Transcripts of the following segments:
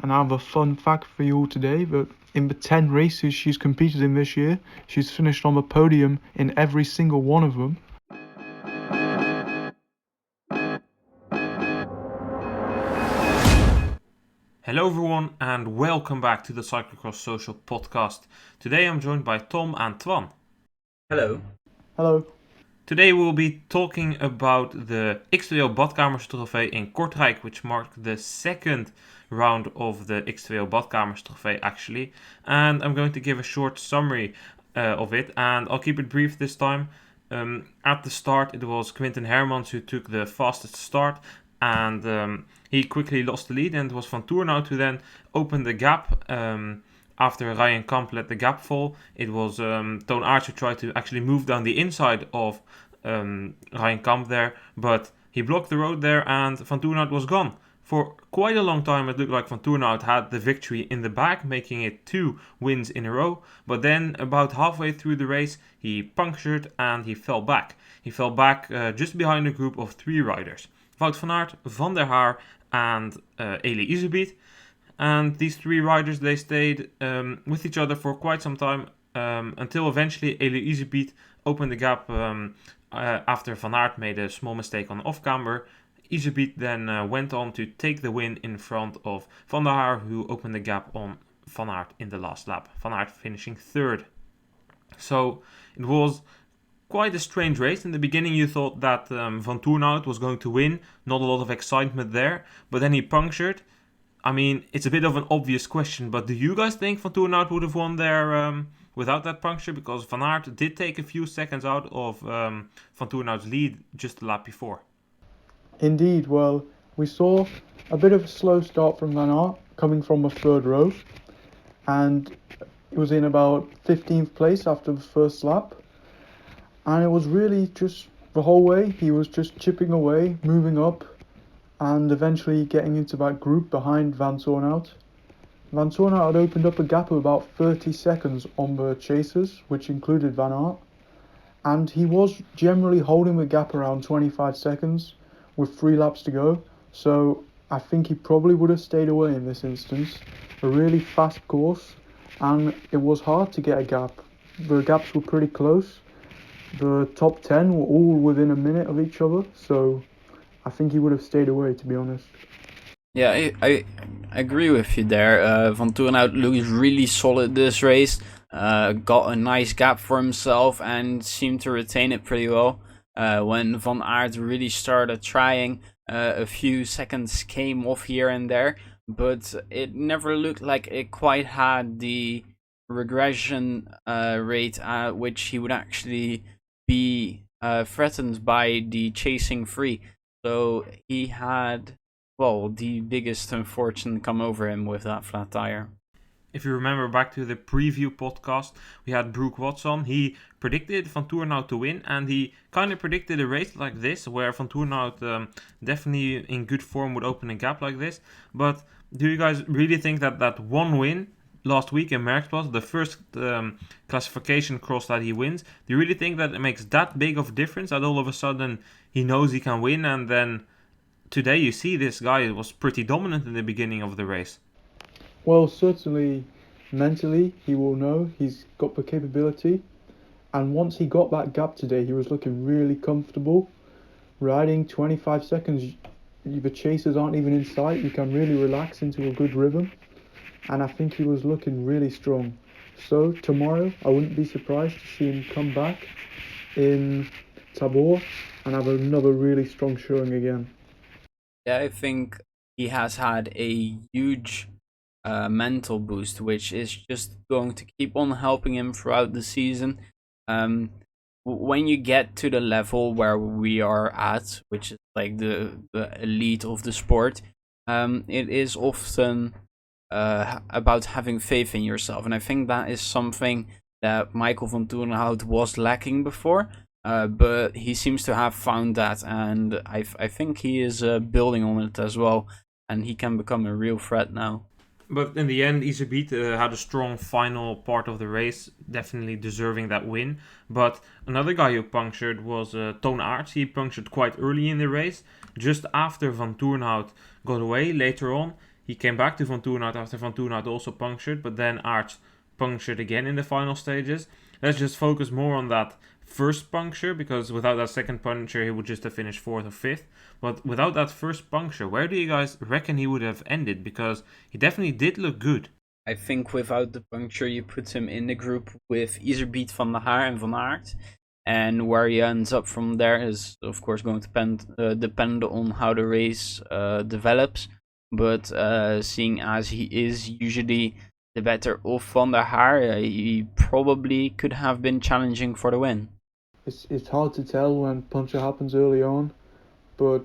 and I have a fun fact for you all today that in the 10 races she's competed in this year, she's finished on the podium in every single one of them. Hello everyone and welcome back to the Cyclocross Social podcast. Today I'm joined by Tom and Twan. Hello. Hello. Today we'll be talking about the X²O badkamerstrofee in Kortrijk, which marked the second round of the X²O badkamerstrofee actually. And I'm going to give a short summary of it, and I'll keep it brief this time. At the start it was Quinten Hermans who took the fastest start, and he quickly lost the lead, and it was Vantourentout who then opened the gap. After Ryan Kamp let the gap fall, it was Toon Aerts who tried to actually move down the inside of Ryan Kamp there, but he blocked the road there and Vantourentout was gone. For quite a long time it looked like Vantourentout had the victory in the bag, making it 2 wins in a row, but then about halfway through the race he punctured and he fell back. He fell back just behind a group of 3 riders. Wout van Aert, Van der Haar and Iserbyt. And these 3 riders, they stayed with each other for quite some time until eventually Iserbyt opened the gap after Van Aert made a small mistake on off-camber. Iserbyt then went on to take the win in front of Van der Haar, who opened the gap on Van Aert in the last lap. Van Aert finishing 3rd. So it was quite a strange race. In the beginning you thought that Vantourentout was going to win, not a lot of excitement there, but then he punctured. I mean, it's a bit of an obvious question, but do you guys think Vantourentout would have won there without that puncture? Because Van Aert did take a few seconds out of Vantourentout's lead just the lap before. Indeed, well, we saw a bit of a slow start from Van Aert coming from the 3rd row, and it was in about 15th place after the first lap, and it was really just the whole way he was just chipping away, moving up, and eventually getting into that group behind Vantourentout. Vantourentout had opened up a gap of about 30 seconds on the chasers, which included Van Aert, and he was generally holding the gap around 25 seconds with 3 laps to go, so I think he probably would have stayed away in this instance. A really fast course, and it was hard to get a gap. The gaps were pretty close. The top 10 were all within a minute of each other, so I think he would have stayed away, to be honest. Yeah, I agree with you there. Vantourentout looks really solid this race. Got a nice gap for himself and seemed to retain it pretty well. When Van Aert really started trying, a few seconds came off here and there, but it never looked like it quite had the regression rate at which he would actually be threatened by the chasing 3. So he had, the biggest unfortune come over him with that flat tire. If you remember back to the preview podcast, we had Brooke Watson. He predicted Vantourentout to win, and he kind of predicted a race like this, where Vantourentout definitely in good form would open a gap like this. But do you guys really think that one win last week in Merckx, the first classification cross that he wins, do you really think that it makes that big of a difference, that all of a sudden he knows he can win, and then today you see this guy was pretty dominant in the beginning of the race? Well, certainly mentally he will know he's got the capability, and once he got that gap today he was looking really comfortable. Riding 25 seconds, the chasers aren't even in sight, you can really relax into a good rhythm, and I think he was looking really strong. So tomorrow I wouldn't be surprised to see him come back in Tabor and have another really strong showing again. Yeah, I think he has had a huge mental boost, which is just going to keep on helping him throughout the season. When you get to the level where we are at, which is like the elite of the sport, it is often about having faith in yourself, and I think that is something that Michael Vantourentout was lacking before, but he seems to have found that, and I think he is building on it as well, and he can become a real threat now. But in the end, Iserbyt had a strong final part of the race, definitely deserving that win. But another guy who punctured was Toon Aerts. He punctured quite early in the race, just after Vantourentout got away later on. he came back to Vantourentout after Vantourentout also punctured, but then Aerts punctured again in the final stages. Let's just focus more on that first puncture, because without that second puncture he would just have finished 4th or 5th. But without that first puncture, where do you guys reckon he would have ended? Because he definitely did look good. I think without the puncture, you put him in the group with Iserbyt, Van der Haar, and Van Aert. And where he ends up from there is, of course, going to depend on how the race develops. But seeing as he is usually the better of Van der Haar, he probably could have been challenging for the win. It's hard to tell when puncture happens early on, but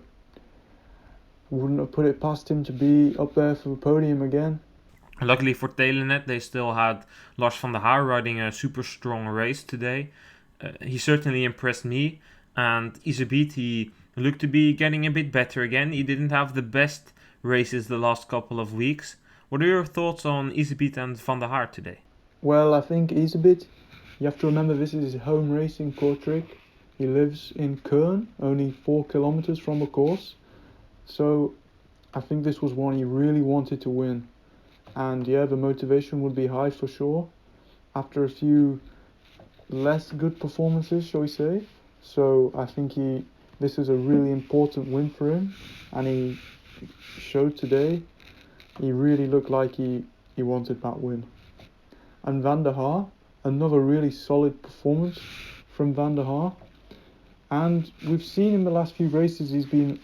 wouldn't have put it past him to be up there for the podium again. Luckily for Telenet, they still had Lars van der Haar riding a super strong race today. He certainly impressed me, and Iserbyt, he looked to be getting a bit better again. He didn't have the best races the last couple of weeks. What are your thoughts on Iserbyt and Van der Haar today? Well, I think Iserbyt, you have to remember this is his home race in Kortrijk. He lives in Kern, only 4 kilometers from the course. So I think this was one he really wanted to win. And yeah, the motivation would be high for sure after a few less good performances, shall we say. So I think this is a really important win for him, and he showed today he really looked like he wanted that win. And Van der Haar, another really solid performance from Van der Haar. And we've seen in the last few races he's been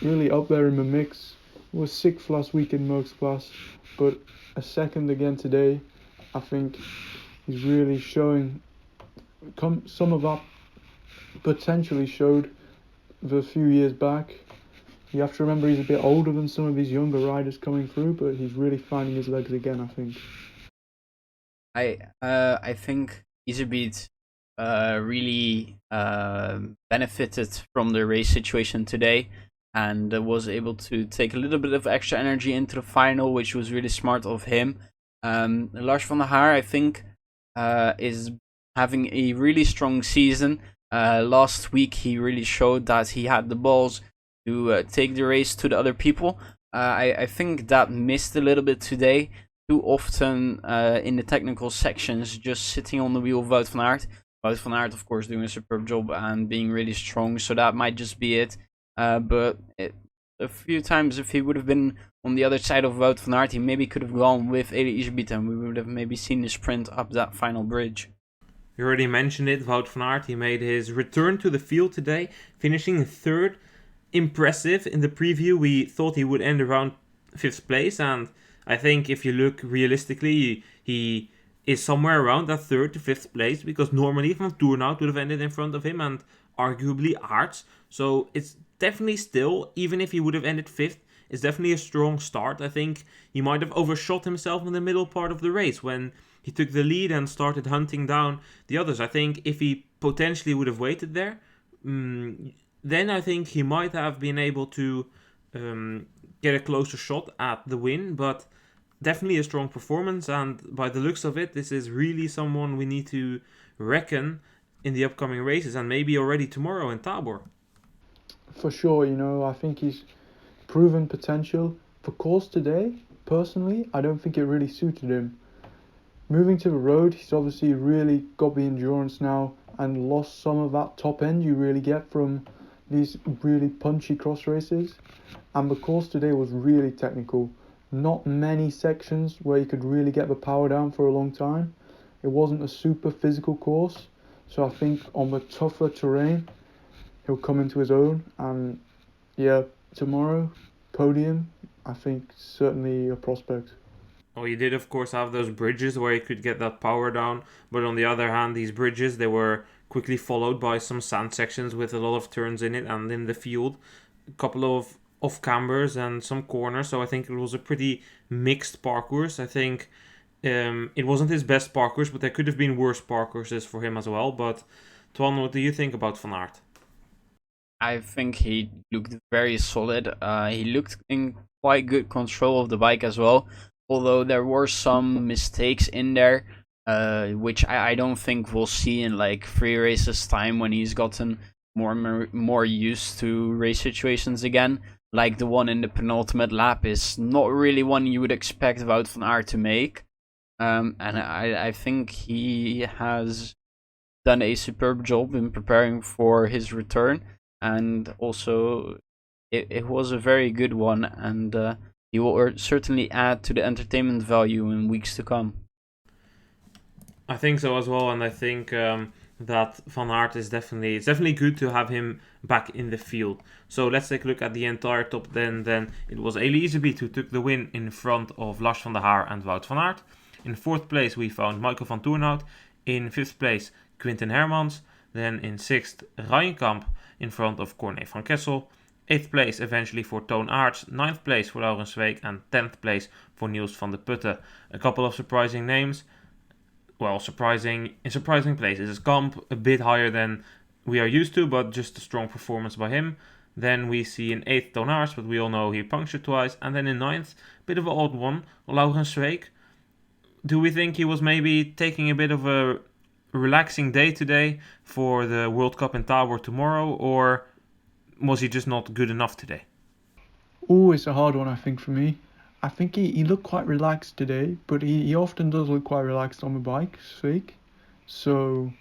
really up there in the mix. He was 6th last week in Merckx class, but a 2nd again today. I think he's really showing some of that potential he showed a few years back. You have to remember he's a bit older than some of these younger riders coming through, but he's really finding his legs again, I think. I think Iserbyt really benefited from the race situation today, and was able to take a little bit of extra energy into the final, which was really smart of him. Lars van der Haar, I think, is having a really strong season. Last week he really showed that he had the balls to take the race to the other people. I think that missed a little bit today. Too often in the technical sections, just sitting on the wheel of Wout van Aert. Wout van Aert, of course, doing a superb job and being really strong, so that might just be it. But a few times, if he would have been on the other side of Wout van Aert, he maybe could have gone with Iserbyt, and we would have maybe seen the sprint up that final bridge. You already mentioned it, Wout van Aert. He made his return to the field today, finishing 3rd. Impressive. In the preview, we thought he would end around 5th place, and I think if you look realistically, he is somewhere around that 3rd to 5th place, because normally Vantourentout would have ended in front of him, and arguably Aerts. So it's definitely still, even if he would have ended 5th, it's definitely a strong start. I think he might have overshot himself in the middle part of the race when he took the lead and started hunting down the others. I think if he potentially would have waited there, then I think he might have been able to get a closer shot at the win. But definitely a strong performance, and by the looks of it, this is really someone we need to reckon in the upcoming races, and maybe already tomorrow in Tabor. For sure, I think he's proven potential. The course today, personally, I don't think it really suited him. Moving to the road, he's obviously really got the endurance now and lost some of that top end you really get from these really punchy cross races. And the course today was really technical. Not many sections where you could really get the power down for a long time. It wasn't a super physical course, so I think on the tougher terrain he'll come into his own. And yeah, tomorrow, podium, I think certainly a prospect. Well, you did of course have those bridges where you could get that power down, but on the other hand, these bridges, they were quickly followed by some sand sections with a lot of turns in it, and in the field a couple of off cambers and some corners. So I think it was a pretty mixed parcours. I think it wasn't his best parcours, but there could have been worse parcourses for him as well. But Twan, what do you think about Van Aert? I think he looked very solid. He looked in quite good control of the bike as well, although there were some mistakes in there, which I don't think we'll see in like 3 races time when he's gotten more used to race situations again. like the one in the penultimate lap, is not really one you would expect Wout van Aert to make. And I think he has done a superb job in preparing for his return, and also it was a very good one, and he will certainly add to the entertainment value in weeks to come. I think so as well, and I think that Van Aert is definitely good to have him back in the field. So let's take a look at the entire top 10. Then it was Iserbyt who took the win in front of Lars van der Haar and Wout van Aert. In 4th place we found Michael van Toornout. In 5th place Quinten Hermans. Then in 6th Rijnkamp in front of Corné van Kessel. 8th place eventually for Toon Aerts. 9th place for Laurens Week, and 10th place for Niels van der Putte. A couple of surprising names. Well, in surprising places. Kamp a bit higher than we are used to, but just a strong performance by him. Then we see in 8th Toon Aerts, but we all know he punctured twice. And then in 9th, bit of an odd one, Laurens Week. Do we think he was maybe taking a bit of a relaxing day today for the World Cup in Tabor tomorrow, or was he just not good enough today? Oh, it's a hard one, I think, for me. I think he looked quite relaxed today, but he often does look quite relaxed on the bike, Sveik. So,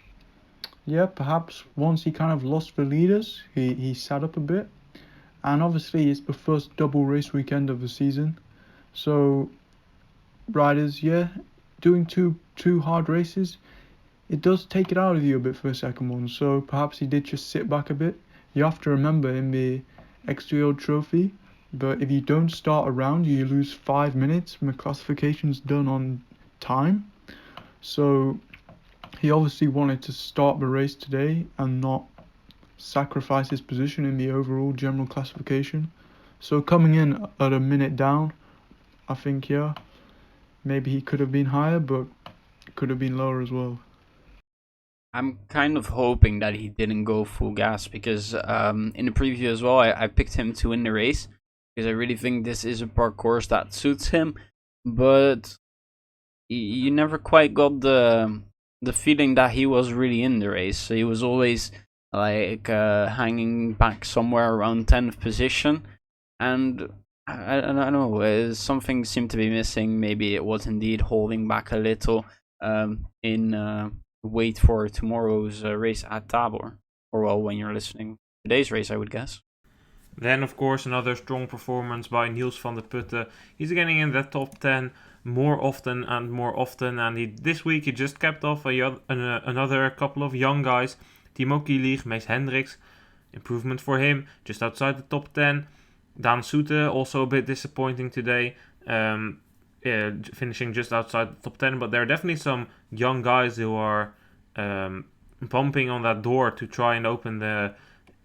yeah, perhaps once he kind of lost the leaders, he sat up a bit. And obviously, it's the first double race weekend of the season. So, riders, yeah, doing two hard races, it does take it out of you a bit for the second one. So, perhaps he did just sit back a bit. You have to remember in the X²O trophy, but if you don't start a round, you lose 5 minutes when the classification's done on time. So he obviously wanted to start the race today and not sacrifice his position in the overall general classification. So coming in at a minute down, I think, yeah, maybe he could have been higher, but could have been lower as well. I'm kind of hoping that he didn't go full gas, because in the preview as well, I picked him to win the race, because I really think this is a parcours that suits him, but you never quite got the feeling that he was really in the race. So he was always like hanging back somewhere around 10th position, and I don't know, something seemed to be missing. Maybe it was indeed holding back a little in wait for tomorrow's race at Tabor, or well, when you're listening today's race, I would guess. Then, of course, another strong performance by Niels van der Putte. He's getting in that top 10 more often, and this week he just kept off another couple of young guys. Timo Kielig, Mees Hendricks, improvement for him, just outside the top 10. Daan Soete, also a bit disappointing today, finishing just outside the top 10, but there are definitely some young guys who are bumping on that door to try and open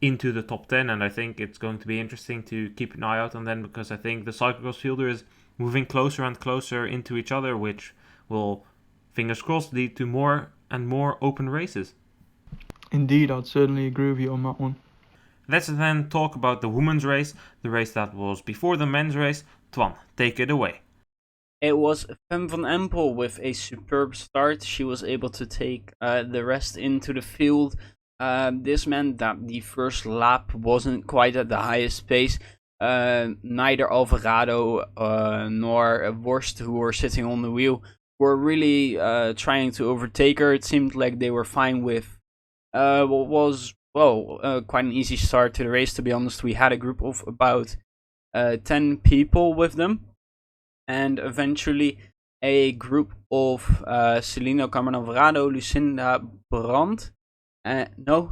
into the top 10, and I think it's going to be interesting to keep an eye out on them, because I think the cyclocross fielder is moving closer and closer into each other, which will, fingers crossed, lead to more and more open races. Indeed, I'd certainly agree with you on that one. Let's then talk about the women's race, the race that was before the men's race. Twan, take it away. It was Fem van Empel with a superb start. She was able to take the rest into the field. This meant that the first lap wasn't quite at the highest pace. Neither Alvarado nor Worst, who were sitting on the wheel, were really trying to overtake her. It seemed like they were fine with what was, quite an easy start to the race, to be honest. We had a group of about 10 people with them. And eventually a group of Celino, Carmen Alvarado, Lucinda Brand. No.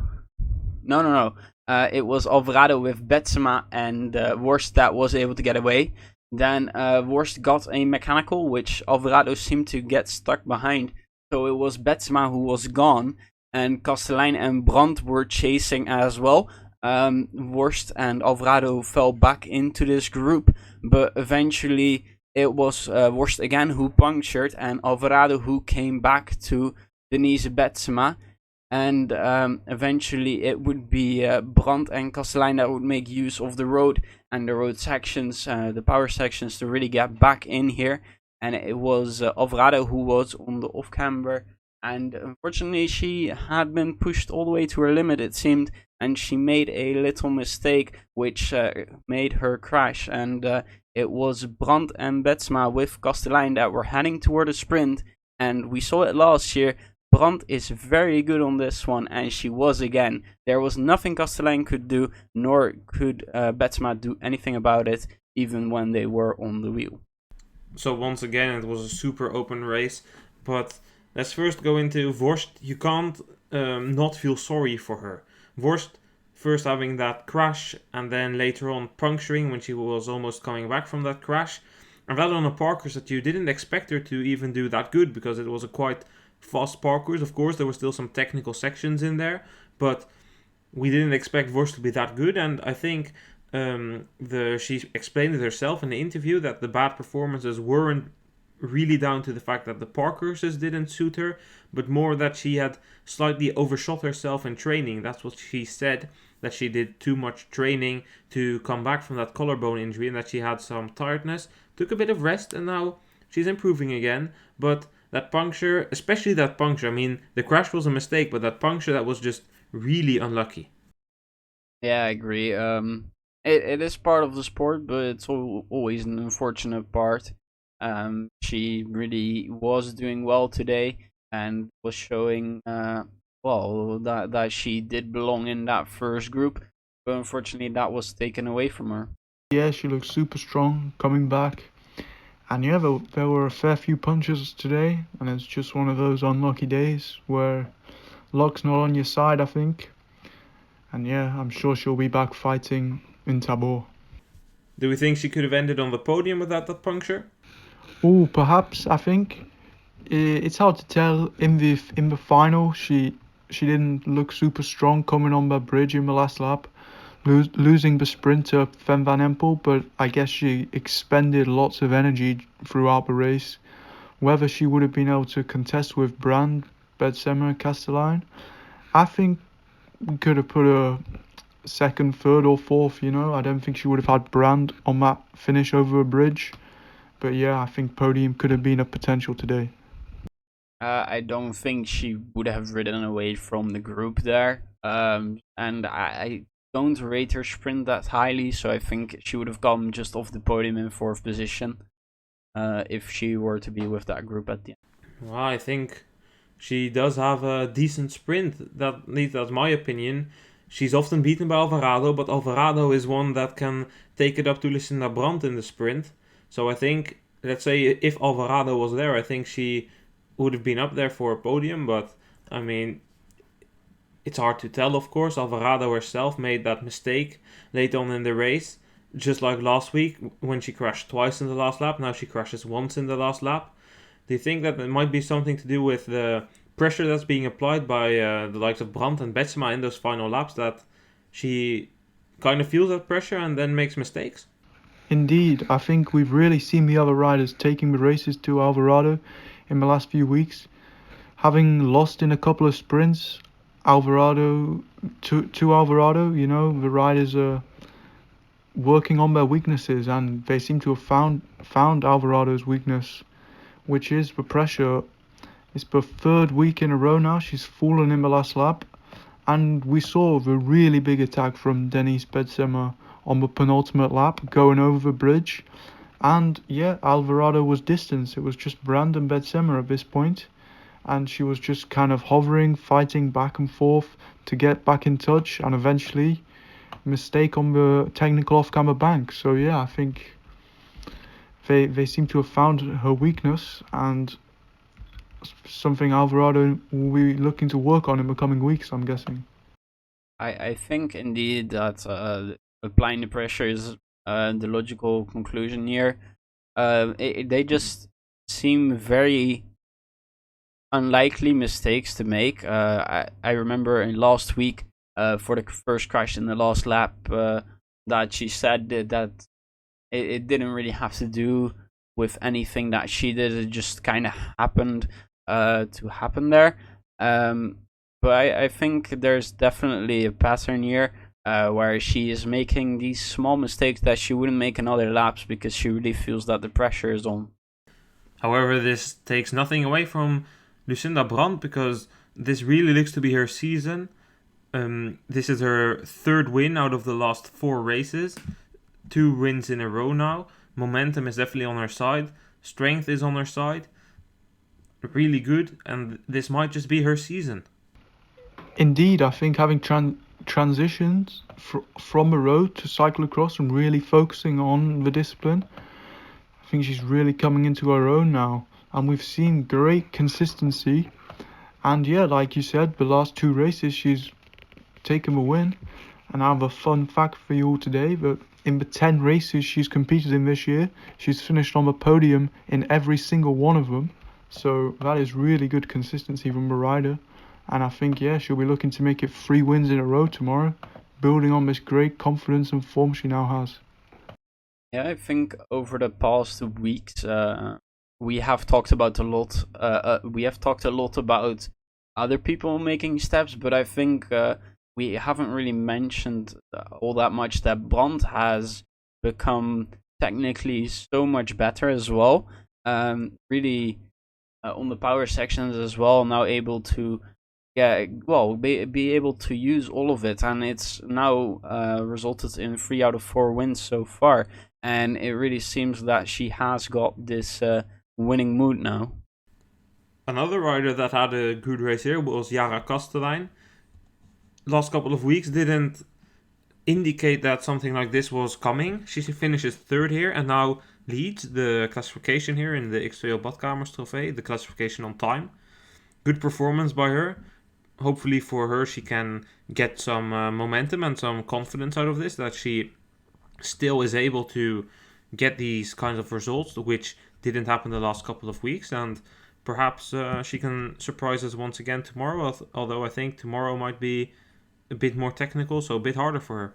It was Alvarado with Betsema and Worst that was able to get away. Then Worst got a mechanical, which Alvarado seemed to get stuck behind. So it was Betsema who was gone. And Costadine and Brand were chasing as well. Worst and Alvarado fell back into this group. But eventually it was Worst again who punctured, and Alvarado who came back to Denise Betsema. And eventually it would be Brand and Costadine that would make use of the road and the road sections, the power sections, to really get back in here. And it was Alvarado who was on the off-camber. And unfortunately she had been pushed all the way to her limit, it seemed. and she made a little mistake which made her crash. And it was Brand and Betsema with Costadine that were heading toward a sprint, and we saw it last year. Brand is very good on this one, and she was again. There was nothing Costadine could do, nor could Betsema do anything about it, even when they were on the wheel. So once again, it was a super open race. But let's first go into Vorst. You can't not feel sorry for her. Vorst first having that crash, and then later on puncturing when she was almost coming back from that crash. And that on a parcours that you didn't expect her to even do that good, because it was a quite fast parcours. Of course, there were still some technical sections in there, but we didn't expect Vorst to be that good. And I think she explained it herself in the interview that the bad performances weren't really down to the fact that the parcourses didn't suit her, but more that she had slightly overshot herself in training. That's what she said, that she did too much training to come back from that collarbone injury, and that she had some tiredness, took a bit of rest, and now she's improving again. But that puncture, especially that puncture, I mean, the crash was a mistake, but that puncture, that was just really unlucky. Yeah, I agree. It is part of the sport, but it's always an unfortunate part. She really was doing well today and was showing that she did belong in that first group, but unfortunately that was taken away from her. Yeah, she looks super strong coming back. And yeah, there were a fair few punches today, and it's just one of those unlucky days where luck's not on your side, I think. And yeah, I'm sure she'll be back fighting in Tabor. Do we think she could have ended on the podium without that puncture? Oh, perhaps. I think it's hard to tell. In the final, she didn't look super strong coming on that bridge in the last lap, losing the sprint to Van Empel. But I guess she expended lots of energy throughout the race. Whether she would have been able to contest with Brand, Betsema, and Costadine, I think we could have put a second, third, or fourth. I don't think she would have had Brand on that finish over a bridge. But yeah, I think podium could have been a potential today. I don't think she would have ridden away from the group there. And I don't rate her sprint that highly, so I think she would have come just off the podium in fourth position if she were to be with that group at the end. Well, I think she does have a decent sprint. That's my opinion. She's often beaten by Alvarado, but Alvarado is one that can take it up to Lucinda Brandt in the sprint. So I think, let's say, if Alvarado was there, I think she would have been up there for a podium. But, I mean, it's hard to tell, of course. Alvarado herself made that mistake late on in the race. Just like last week, when she crashed twice in the last lap. Now she crashes once in the last lap. Do you think that it might be something to do with the pressure that's being applied by the likes of Brandt and Betsema in those final laps, that she kind of feels that pressure and then makes mistakes? Indeed, I think we've really seen the other riders taking the races to Alvarado in the last few weeks. Having lost in a couple of sprints, to Alvarado, the riders are working on their weaknesses, and they seem to have found Alvarado's weakness, which is the pressure. It's the third week in a row now she's fallen in the last lap, and we saw the really big attack from Denise Betsema on the penultimate lap, going over the bridge. And yeah, Alvarado was distanced. It was just Brand and Betsema at this point, and she was just kind of hovering, fighting back and forth to get back in touch, and eventually mistake on the technical off-camber bank. So yeah, I think they seem to have found her weakness, and something Alvarado will be looking to work on in the coming weeks, I'm guessing. I think indeed that applying the pressure is the logical conclusion here. They just seem very unlikely mistakes to make. I remember in last week for the first crash in the last lap that she said that it didn't really have to do with anything that she did. It just kind of happened to happen there. But I think there's definitely a pattern here where she is making these small mistakes that she wouldn't make in other laps because she really feels that the pressure is on. However, this takes nothing away from Lucinda Brandt, because this really looks to be her season. This is her third win out of the last 4 races. 2 wins in a row now. Momentum is definitely on her side. Strength is on her side. Really good, and this might just be her season. Indeed, I think having transitions from a road to cyclocross and really focusing on the discipline, I think she's really coming into her own now. And we've seen great consistency. And yeah, like you said, the last 2 races she's taken the win. And I have a fun fact for you all today, that in the 10 races she's competed in this year, she's finished on the podium in every single one of them. So that is really good consistency from the rider. And I think, yeah, she'll be looking to make it 3 wins in a row tomorrow, building on this great confidence and form she now has. Yeah, I think over the past weeks, we have talked about a lot. We have talked a lot about other people making steps, but I think we haven't really mentioned all that much that Brand has become technically so much better as well. Really on the power sections as well, now able to be able to use all of it, and it's now resulted in 3 out of 4 wins so far, and it really seems that she has got this winning mood now. Another rider that had a good race here was Yara Costadine. Last couple of weeks didn't indicate that something like this was coming. She finishes 3rd here and now leads the classification here in the X²O badkamerstrofee, the classification on time. Good performance by her. Hopefully for her she can get some momentum and some confidence out of this, that she still is able to get these kinds of results, which didn't happen the last couple of weeks, and perhaps she can surprise us once again tomorrow, although I think tomorrow might be a bit more technical, so a bit harder for her.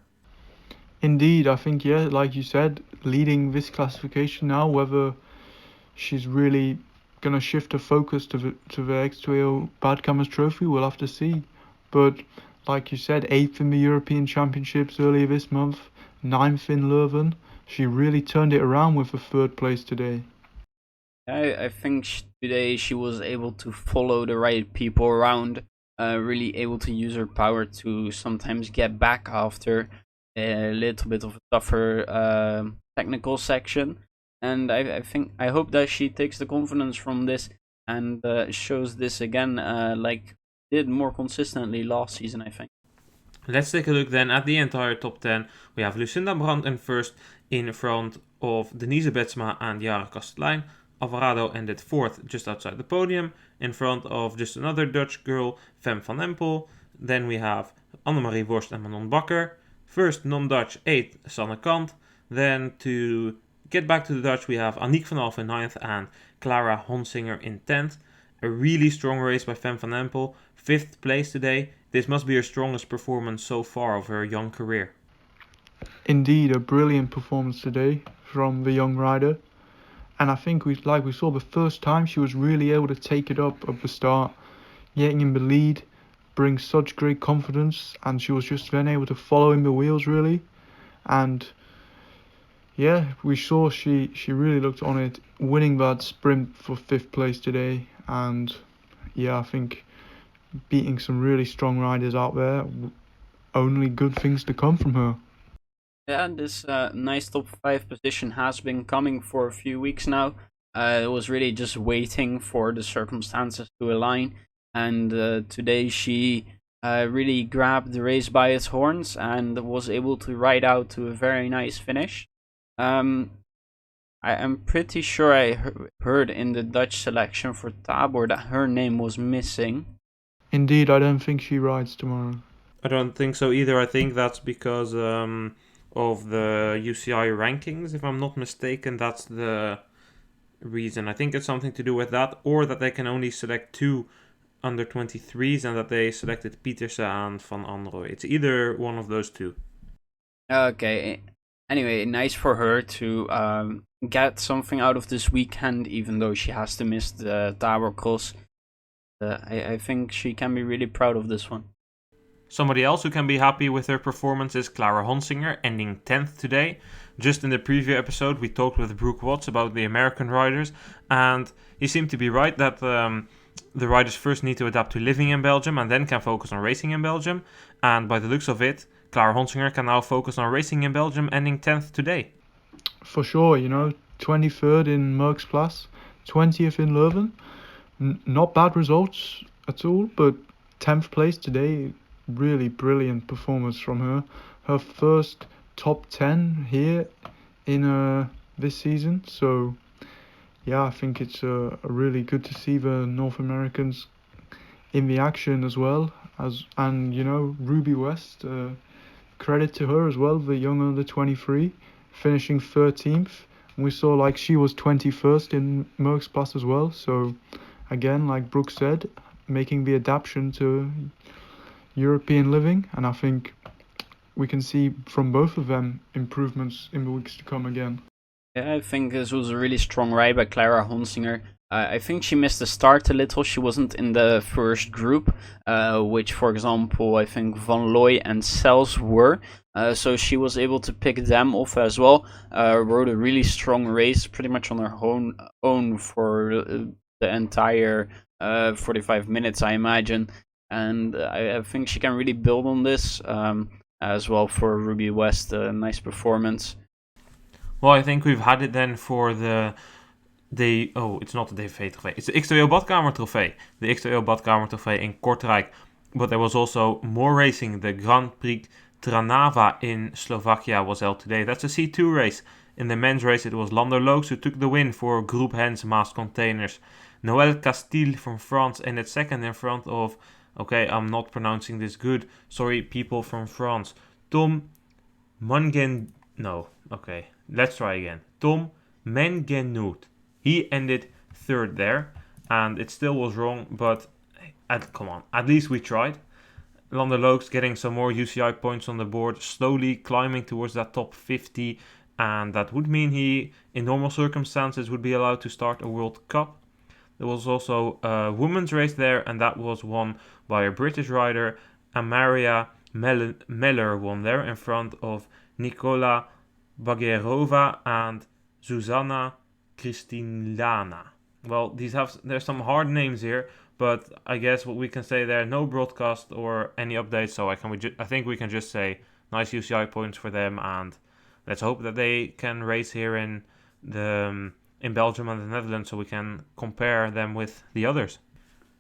Indeed, I think, yeah, like you said, leading this classification now, whether she's really going to shift her focus to the X²O badkamerstrofee, we'll have to see. But like you said, 8th in the European Championships earlier this month, 9th in Leuven. She really turned it around with the 3rd place today. I think today she was able to follow the right people around, really able to use her power to sometimes get back after a little bit of a tougher technical section. And I hope that she takes the confidence from this and shows this again, like did more consistently last season, I think. Let's take a look then at the entire top 10. We have Lucinda Brandt in first, in front of Denise Betsema and Yara Costadine. Alvarado ended 4th, just outside the podium, in front of just another Dutch girl, Fem van Empel. Then we have Annemarie Worst and Manon Bakker. First non-Dutch, 8th, Sanne Kant. Then to get back to the Dutch, we have Aniek van Alphen in 9th and Clara Hunsinger in 10th. A really strong race by Fem van Empel, 5th place today. This must be her strongest performance so far of her young career. Indeed, a brilliant performance today from the young rider. And I think we saw the first time she was really able to take it up at the start, getting in the lead, bring such great confidence, and she was just then able to follow in the wheels really. And yeah, we saw she really looked on it, winning that sprint for 5th place today. And yeah, I think beating some really strong riders out there, only good things to come from her. Yeah, this nice top 5 position has been coming for a few weeks now. It was really just waiting for the circumstances to align, and today she really grabbed the race by its horns and was able to ride out to a very nice finish. I am pretty sure I heard in the Dutch selection for Tabor that her name was missing. Indeed, I don't think she rides tomorrow. I don't think so either. I think that's because of the UCI rankings, if I'm not mistaken. That's the reason. I think it's something to do with that, or that they can only select 2 under 23s and that they selected Pietersen and Van Anrooy. It's either one of those 2. Okay. Anyway, nice for her to get something out of this weekend, even though she has to miss the Tabor Cross. I think she can be really proud of this one. Somebody else who can be happy with her performance is Clara Hunsinger, ending 10th today. Just in the preview episode, we talked with Brooke Watts about the American riders, and he seemed to be right that the riders first need to adapt to living in Belgium and then can focus on racing in Belgium. And by the looks of it, Clara Hunsinger can now focus on racing in Belgium, ending 10th today. For sure, 23rd in Merckxplas, 20th in Leuven. Not bad results at all, but 10th place today, really brilliant performance from her. Her first top 10 here in this season, so yeah, I think it's really good to see the North Americans in the action as well, and Ruby West, credit to her as well, the young under 23, finishing 13th. We saw like she was 21st in Merckxplas as well, so again, like Brooke said, making the adaptation to European living, and I think we can see from both of them improvements in the weeks to come again. Yeah, I think this was a really strong ride by Clara Hunsinger. I think she missed the start a little. She wasn't in the first group, which, for example, I think Van Looy and Sels were. So she was able to pick them off as well. Rode a really strong race, pretty much on her own for the entire 45 minutes, I imagine. And I think she can really build on this as well for Ruby West. A nice performance. Well, I think we've had it then for it's not the DVV trofee. It's the X²O badkamerstrofee. The X²O badkamerstrofee in Kortrijk. But there was also more racing. The Grand Prix Trnava in Slovakia was held today. That's a C2 race. In the men's race, it was Lander Loockx who took the win for Group Hens Mass Containers. Noël Castille from France ended second in front of, I'm not pronouncing this good. Sorry, people from France. Tom Mengenhout. He ended third there, and it still was wrong, but at least we tried. Lander Loockx getting some more UCI points on the board, slowly climbing towards that top 50, and that would mean he, in normal circumstances, would be allowed to start a World Cup. There was also a women's race there, and that was won by a British rider. Amaria Meller won there in front of Nikola Bagherova and Zuzana Kristinlana. Well, there's some hard names here, but I guess what we can say there, no broadcast or any updates, so I think we can just say nice UCI points for them, and let's hope that they can race here in Belgium and the Netherlands so we can compare them with the others.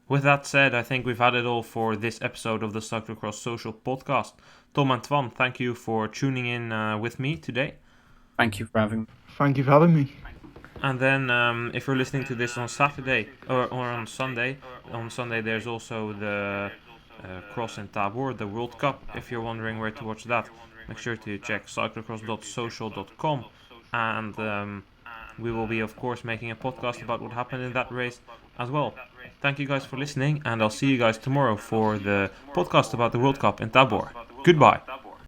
With that said, I think we've had it all for this episode of the Cyclocross Social podcast. Tom and Twan, thank you for tuning in with me today. Thank you for having me. Thank you for having me. And then if you're listening to this on Saturday or on Sunday there's also the cross in Tabor, the World Cup. If you're wondering where to watch that, make sure to check cyclocross.social.com, and we will be, of course, making a podcast about what happened in that race as well. Thank you guys for listening, and I'll see you guys tomorrow for the podcast about the World Cup in Tabor. Goodbye.